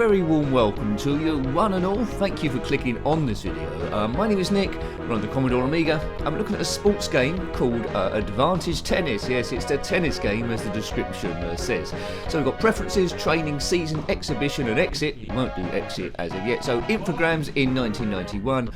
very warm welcome to you, one and all. Thank you for clicking on this video. My name is Nick, we're on the Commodore Amiga. I'm looking at a sports game called Advantage Tennis. Yes, it's the tennis game as the description says. So we've got preferences, training, season, exhibition and exit. You won't do exit as of yet. So Infogrames in 1991.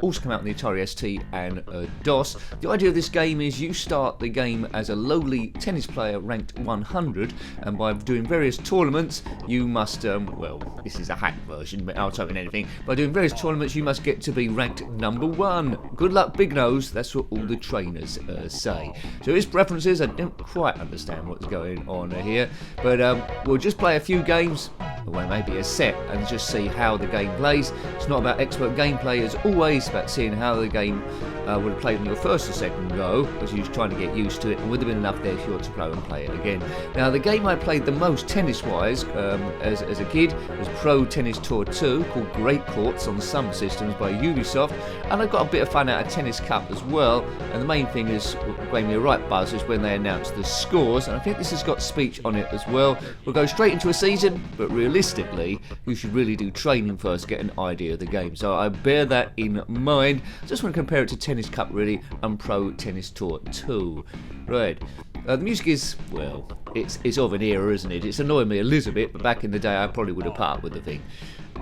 Also come out on the Atari ST and DOS. The idea of this game is you start the game as a lowly tennis player ranked 100, and by doing various tournaments you must, this is a hack version, but I'll type in anything. By doing various tournaments you must get to be ranked number 1. Good luck, big nose, that's what all the trainers say. So here's preferences. I don't quite understand what's going on here, but we'll just play a few games, well maybe a set, and just see how the game plays. It's not about expert gameplay as always, about seeing how the game would have played on your first or second go, because you're trying to get used to it, and would have been enough there if you want to go and play it again. Now the game I played the most tennis-wise as a kid was Pro Tennis Tour 2, called Great Courts on some systems by Ubisoft, and I got a bit of fun out of Tennis Cup as well. And the main thing is, what gave me a right buzz is when they announced the scores, and I think this has got speech on it as well. We'll go straight into a season, but realistically you should really do training first to get an idea of the game, so I bear that in mind. Just want to compare it to Tennis Cup really, and Pro Tennis Tour 2. Right. The music is, well, it's of an era, isn't it? It's annoying me a little bit, but back in the day I probably would have put up with the thing.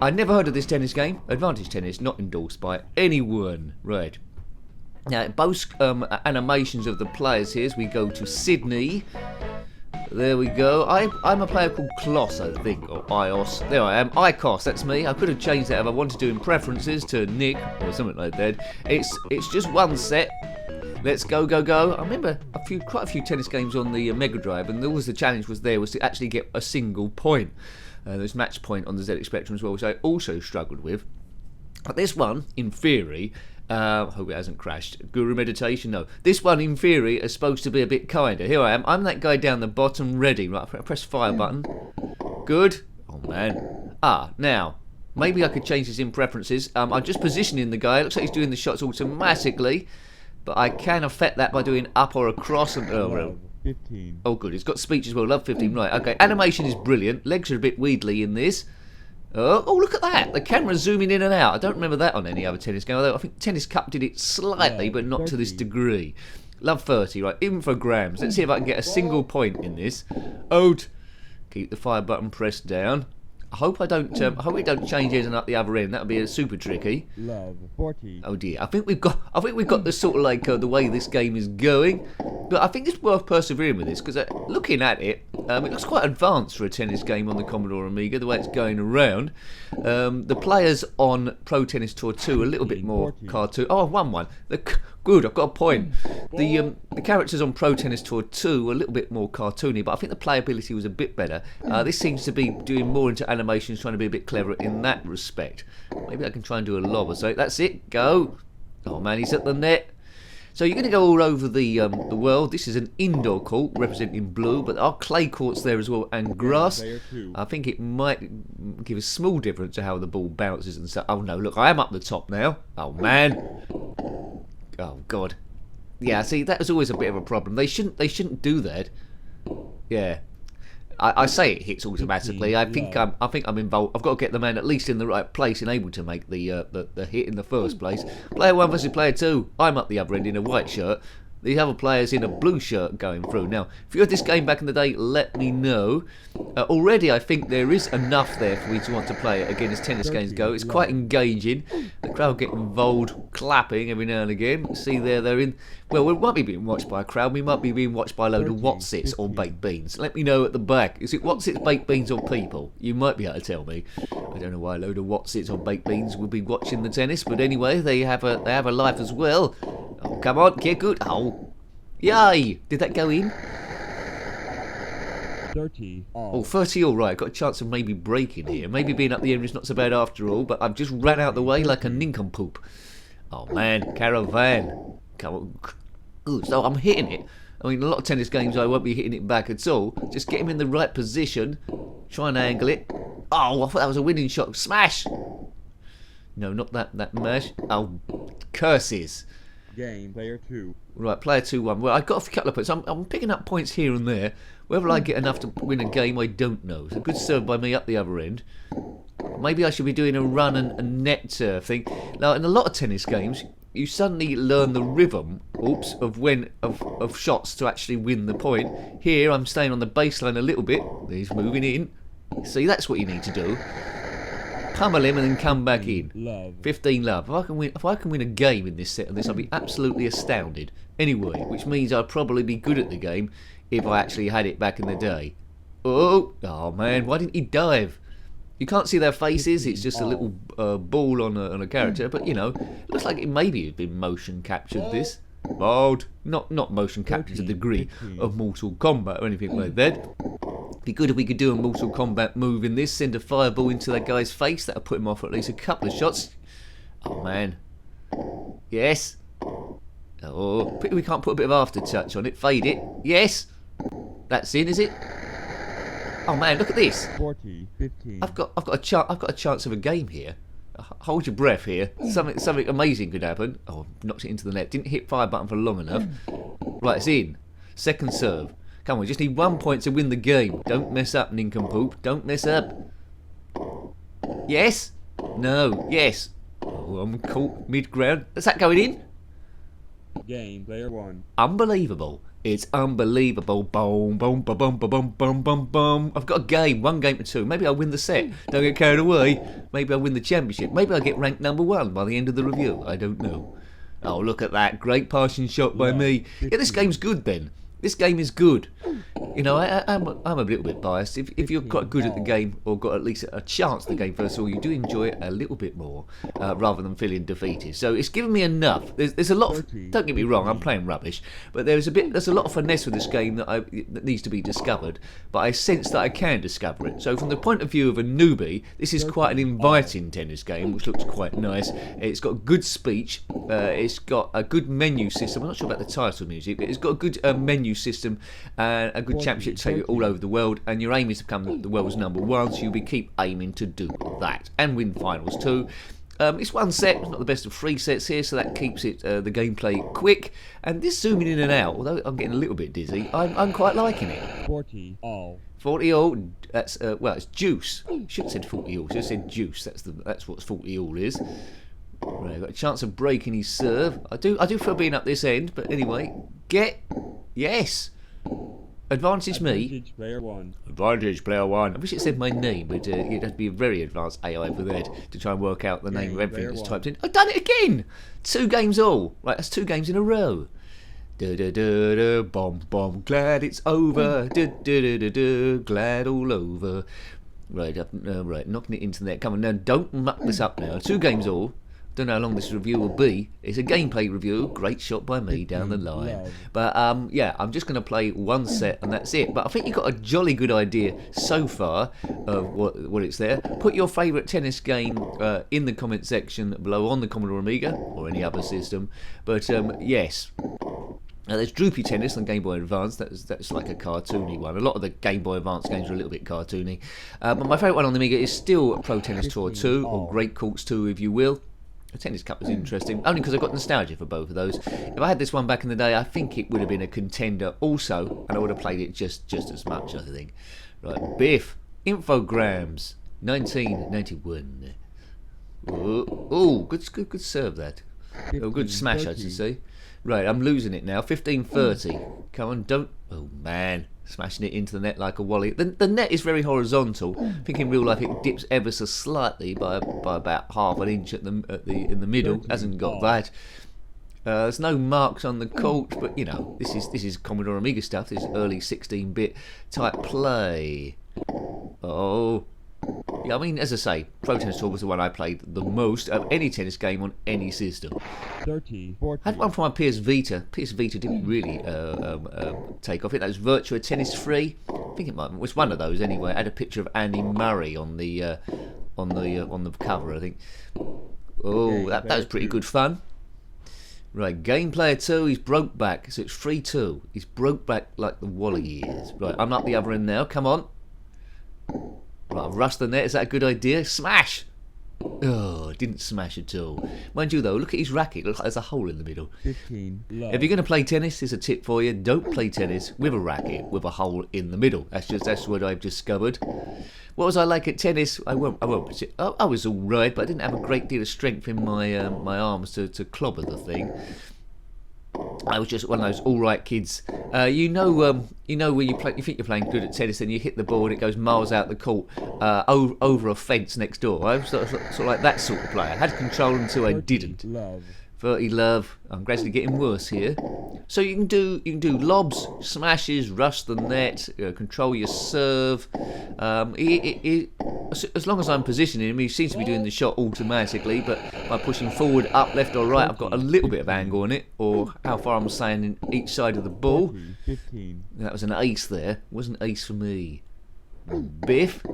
I never heard of this tennis game. Advantage Tennis, not endorsed by anyone. Right. Now, both animations of the players here, as we go to Sydney. There we go. I'm a player called Kloss, I think, or Ios. There I am. Icos, that's me. I could have changed that if I wanted to in preferences to Nick or something like that. It's just one set. Let's go, go, go. I remember quite a few tennis games on the Mega Drive, and always the challenge was to actually get a single point. There's match point on the ZX Spectrum as well, which I also struggled with. But this one, in theory, I hope it hasn't crashed. Guru Meditation, no. This one, in theory, is supposed to be a bit kinder. Here I am. I'm that guy down the bottom, ready. Right, press fire button. Good. Oh, man. Now, maybe I could change this in preferences. I'm just positioning the guy. It looks like he's doing the shots automatically, but I can affect that by doing up or across. And, 15. Oh, good. It's got speech as well. Love 15. Right, okay. Animation is brilliant. Legs are a bit wheedly in this. Oh, look at that! The camera's zooming in and out. I don't remember that on any other tennis game, although I think Tennis Cup did it slightly, but not 30. to this degree. Love 30, right. Infogrames. Let's see if I can get a single point in this. Out. Keep the fire button pressed down. I hope it don't change in and up the other end. That would be super tricky. Love 40. Oh dear. I think we've got the sort of like the way this game is going, but I think it's worth persevering with this because looking at it, it looks quite advanced for a tennis game on the Commodore Amiga. The way it's going around, the players on Pro Tennis Tour 2 are a little bit more cartoon. Oh, I've won one. Good, I've got a point. The characters on Pro Tennis Tour 2 were a little bit more cartoony, but I think the playability was a bit better. This seems to be doing more into animations, trying to be a bit clever in that respect. Maybe I can try and do a lob or so. That's it, go. Oh man, he's at the net. So you're going to go all over the world. This is an indoor court representing blue, but there are clay courts there as well and grass. I think it might give a small difference to how the ball bounces and stuff. Oh no, look, I am up the top now. Oh man. Oh god. Yeah, see, that was always a bit of a problem. They shouldn't do that. Yeah. I say it hits automatically. I think I'm involved. I've got to get the man at least in the right place and able to make the hit in the first place. Player 1 versus player 2. I'm up the other end in a white shirt. The other player's in a blue shirt going through. Now, if you had this game back in the day, let me know. Already, I think there is enough there for me to want to play it again as tennis games go. It's quite engaging. The crowd get involved, clapping every now and again. See there, they're in. Well, we might be being watched by a crowd. We might be being watched by a load of Watsits or baked beans. Let me know at the back. Is it Watsits, baked beans, or people? You might be able to tell me. I don't know why a load of Watsits or baked beans would be watching the tennis, but anyway, they have a life as well. Oh, come on, get good. Oh, yay! Did that go in? 30. Oh, 30 all right. Got a chance of maybe breaking here. Maybe being up the end is not so bad after all, but I've just ran out the way like a nincompoop. Oh man, caravan. Come on. Good, so I'm hitting it. I mean, a lot of tennis games I won't be hitting it back at all. Just get him in the right position. Try and angle it. Oh, I thought that was a winning shot. Smash! No, not that mash. Oh, curses. Game player 2. Right, player 2-1. Well, I got a couple of points. I'm picking up points here and there. Whether I get enough to win a game, I don't know. It's a good serve by me up the other end. Maybe I should be doing a run and net thing. Now, in a lot of tennis games, you suddenly learn the rhythm, of shots to actually win the point. Here, I'm staying on the baseline a little bit. He's moving in. See, that's what you need to do. Pummel him and then come back in. Love. 15 love. If I can win a game in this set of this, I'll be absolutely astounded. Anyway, which means I'll probably be good at the game if I actually had it back in the day. Oh man, why didn't he dive? You can't see their faces. It's just a little ball on a character, but you know, it looks like it maybe has been motion captured. This bold, not motion captured to the degree of Mortal Kombat or anything like that. Be good if we could do a Mortal Kombat move in this, send a fireball into that guy's face. That'll put him off for at least a couple of shots. Oh man. Yes. Oh, pity we can't put a bit of aftertouch on it. Fade it. Yes. That's in, is it? Oh man, look at this. 40, 15. I've got a chance of a game here. Hold your breath here. Something amazing could happen. Oh, knocked it into the net. Didn't hit fire button for long enough. Right, it's in. Second serve. Come on, just need 1 point to win the game. Don't mess up, nincompoop. Don't mess up. Yes? No. Yes. Oh, I'm caught mid-ground. Is that going in? Game player 1. Unbelievable. It's unbelievable. Boom, boom, boom, boom, boom, boom, boom, boom. I've got a game. 1 game to 2. Maybe I'll win the set. Don't get carried away. Maybe I'll win the championship. Maybe I'll get ranked number 1 by the end of the review. I don't know. Oh, look at that. Great passing shot by me. Yeah, this game's good then. This game is good. You know, I'm a little bit biased. If you're quite good at the game, or got at least a chance at the game first of all, you do enjoy it a little bit more, rather than feeling defeated. So it's given me enough. There's a lot of, don't get me wrong, I'm playing rubbish, but there's a lot of finesse with this game that needs to be discovered, but I sense that I can discover it. So from the point of view of a newbie, this is quite an inviting tennis game, which looks quite nice. It's got good speech, it's got a good menu system. I'm not sure about the title music, but it's got a good menu system and a good championship to take it all over the world, and your aim is to become the world's number 1, so you'll be keep aiming to do that and win finals too. It's 1 set, it's not the best of 3 sets here, so that keeps it the gameplay quick. And this zooming in and out, although I'm getting a little bit dizzy, I'm quite liking it. 40 all. 40 all. That's well, it's juice. Should have said 40 all. Should have said juice. That's what 40 all is. Right, got a chance of breaking his serve. I do feel being up this end, but anyway, yes. Advantage me. Advantage player 1. Advantage player 1. I wish it said my name, but you'd have to be a very advanced AI for that to try and work out the name of everything that's typed in. I've done it again! 2 games all. Right, that's 2 games in a row. Da-da-da-da, bomb, glad it's over. Da-da-da-da, glad all over. Right, right, knocking it into the net. Come on, now, don't muck this up now. 2 games all. Don't know how long this review will be. It's a gameplay review. Great shot by me down the line. But yeah, I'm just going to play 1 set and that's it. But I think you've got a jolly good idea so far of what it's there. Put your favourite tennis game in the comment section below on the Commodore Amiga or any other system. But yes. Now, there's Droopy Tennis on Game Boy Advance. That's like a cartoony one. A lot of the Game Boy Advance games are a little bit cartoony. But my favourite one on the Amiga is still Pro Tennis Tour 2, or Great Courts 2 if you will. The Tennis Cup was interesting, only because I got nostalgia for both of those. If I had this one back in the day, I think it would have been a contender also, and I would have played it just as much, I think. Right, Biff, Infogrames, 1991. Oh, good serve that. Oh, good smash, I should say. Right, I'm losing it now. 15-30. Come on, don't. Oh man, smashing it into the net like a wally. The net is very horizontal. I think in real life it dips ever so slightly by about half an inch in the middle. Hasn't got that. There's no marks on the court, but you know this is Commodore Amiga stuff. This is early 16-bit type play. Oh. Yeah, I mean, as I say, Pro Tennis Tour was the one I played the most of any tennis game on any system. 30, 40. I had one for my PS Vita. PS Vita didn't really take off. That was Virtua Tennis 3. I think it was one of those anyway. It had a picture of Andy Murray on the cover, I think. Oh, that was pretty good fun. Right, game player 2, he's broke back, so it's 3-2. He's broke back like the Wally is. Right, I'm up the other end now. Come on. Right, I've rushed the net. Is that a good idea? Smash! Oh, didn't smash at all. Mind you though, look at his racket, looks like there's a hole in the middle. 15. Love. If you're going to play tennis, here's a tip for you. Don't play tennis with a racket with a hole in the middle. That's what I've discovered. What was I like at tennis? I won't. I was all right, but I didn't have a great deal of strength in my my arms to clobber the thing. I was just one of those all right kids. You know where you play. You think you're playing good at tennis, and you hit the ball, and it goes miles out the court, over a fence next door. I was sort of like that sort of player. I had control until I 30. didn't. Love. 30 love. I'm gradually getting worse here. So you can do lobs, smashes, rush the net, control your serve. As long as I'm positioning him, he seems to be doing the shot automatically. But by pushing forward, up, left, or right, I've got a little bit of angle on it, or how far I'm staying in each side of the ball. 40, 15. That was an ace there. It wasn't ace for me. Biff.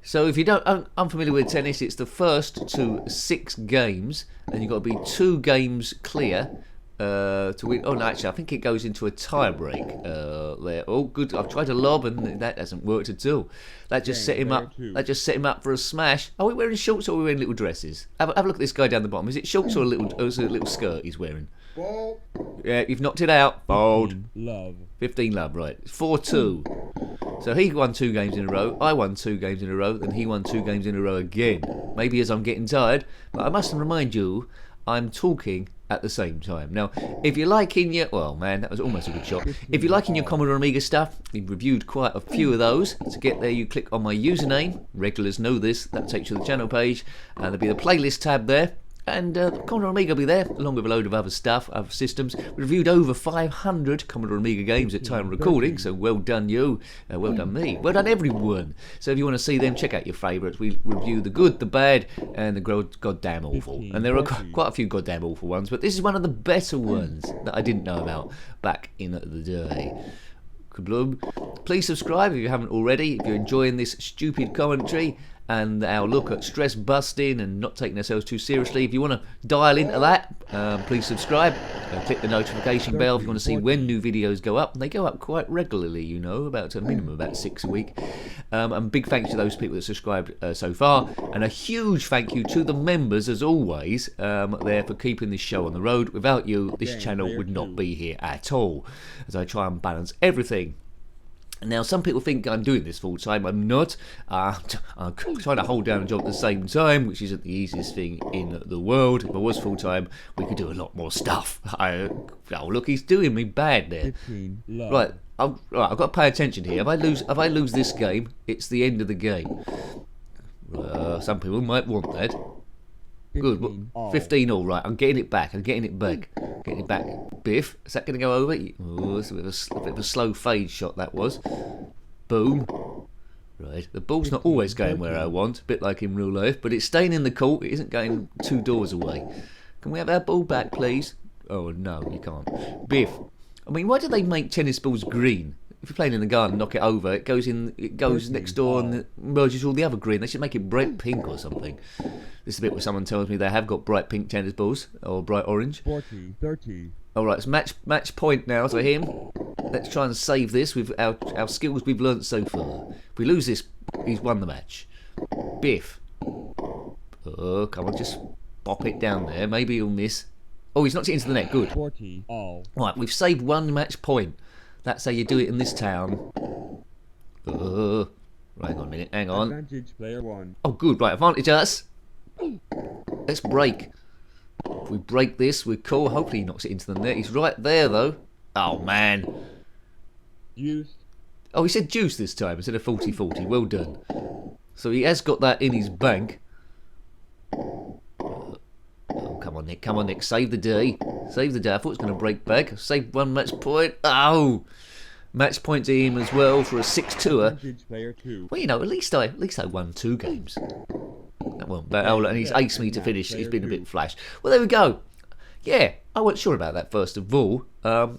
So if you don't unfamiliar with tennis, it's the first to 6 games, and you've got to be 2 games clear to win. Oh no, actually I think it goes into a tie break there. Oh good, I've tried to lob and that hasn't worked at all. That just set him up. That just set him up for a smash. Are we wearing shorts or are we wearing little dresses? Have a look at this guy down the bottom. Is it shorts or is it a little skirt he's wearing? Ball. Yeah, you've knocked it out. Fold. 15. Love. 15 love, right. 4-2. So he won 2 games in a row, I won 2 games in a row, then he won 2 games in a row again. Maybe as I'm getting tired, but I must remind you, I'm talking at the same time. Now, if you're liking your... Well, man, that was almost a good shot. If you're liking your Commodore Amiga stuff, we've reviewed quite a few of those. To get there, you click on my username. Regulars know this. That takes you to the channel page. And there'll be the playlist tab there. And Commodore Amiga will be there, along with a load of other stuff, other systems. We reviewed over 500 Commodore Amiga games at time of recording, so well done you, well done me, well done everyone. So if you want to see them, check out your favourites. We review the good, the bad, and the goddamn awful. And there are quite a few goddamn awful ones, but this is one of the better ones that I didn't know about back in the day. Please subscribe if you haven't already, if you're enjoying this stupid commentary and our look at stress busting and not taking ourselves too seriously. If you want to dial into that, please subscribe. Click the notification bell if you want to see when new videos go up. And they go up quite regularly, you know, about a minimum about 6 a week. And big thanks to those people that subscribed so far. And a huge thank you to the members, as always, there for keeping this show on the road. Without you, this channel would not be here at all, as I try and balance everything. Now, some people think I'm doing this full time. I'm not. I'm trying to hold down a job at the same time, which isn't the easiest thing in the world. If I was full time, we could do a lot more stuff. Oh, look, he's doing me bad there. 15. Love. Right, I've got to pay attention here. If I lose this game, it's the end of the game. Some people might want that. Good. 15 all right. I'm getting it back. Getting it back. Biff. Is that going to go over? Oh, it's a bit of a slow fade shot, that was. Boom. Right. The ball's not always going where I want, a bit like in real life, but it's staying in the court. It isn't going 2 doors away. Can we have our ball back, please? Oh, no, you can't. Biff. I mean, why do they make tennis balls green? If you're playing in the garden, knock it over, it goes next door and it merges all the other green. They should make it bright pink or something. This is a bit where someone tells me they have got bright pink tennis balls, or bright orange. 40, 30. Alright, it's match point now to him. Let's try and save this with our skills we've learnt so far. If we lose this, he's won the match. Biff. Oh, come on, just pop it down there. Maybe he'll miss. Oh, he's knocked it into the net. Good. 40, all. Right, we've saved 1 match point. That's how you do it in this town. Right, hang on a minute, hang on. Advantage player 1. Oh, good, right, advantage us. Let's break. If we break this, we're cool. Hopefully he knocks it into the net. He's right there, though. Oh, man. Juice. Oh, he said juice this time instead of 40-40. Well done. So he has got that in his bank. Oh, come on, Nick. Come on, Nick. Save the day. Save the day. I thought it was going to break back. Saved 1 match point. Oh! Match point to him as well for a 6-2er. Advantage player 2. Well, you know, at least I won 2 games. That wasn't bad. Oh, and he's aced me to finish. He's been a bit flash. Well, there we go. Yeah, I wasn't sure about that first of all.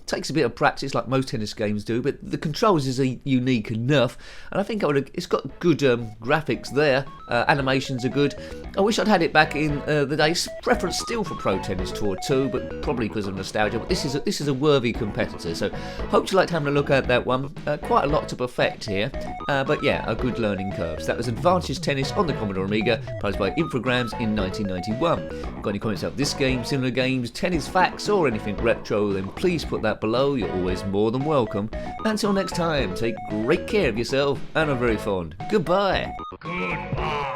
Takes a bit of practice like most tennis games do, but the controls is unique enough, and I think it's got good graphics there. Animations are good. I wish I'd had it back in the days. Preference still for Pro Tennis Tour 2, but probably because of nostalgia. But this is a worthy competitor, so hope you liked having a look at that one. Quite a lot to perfect here, but yeah, a good learning curve. So that was Advantage Tennis on the Commodore Amiga, published by Infogrames in 1991. Got any comments about this game, similar games, tennis facts, or anything retro? Then please put that below. You're always more than welcome. Until next time, take great care of yourself and are very fond. Goodbye. Goodbye.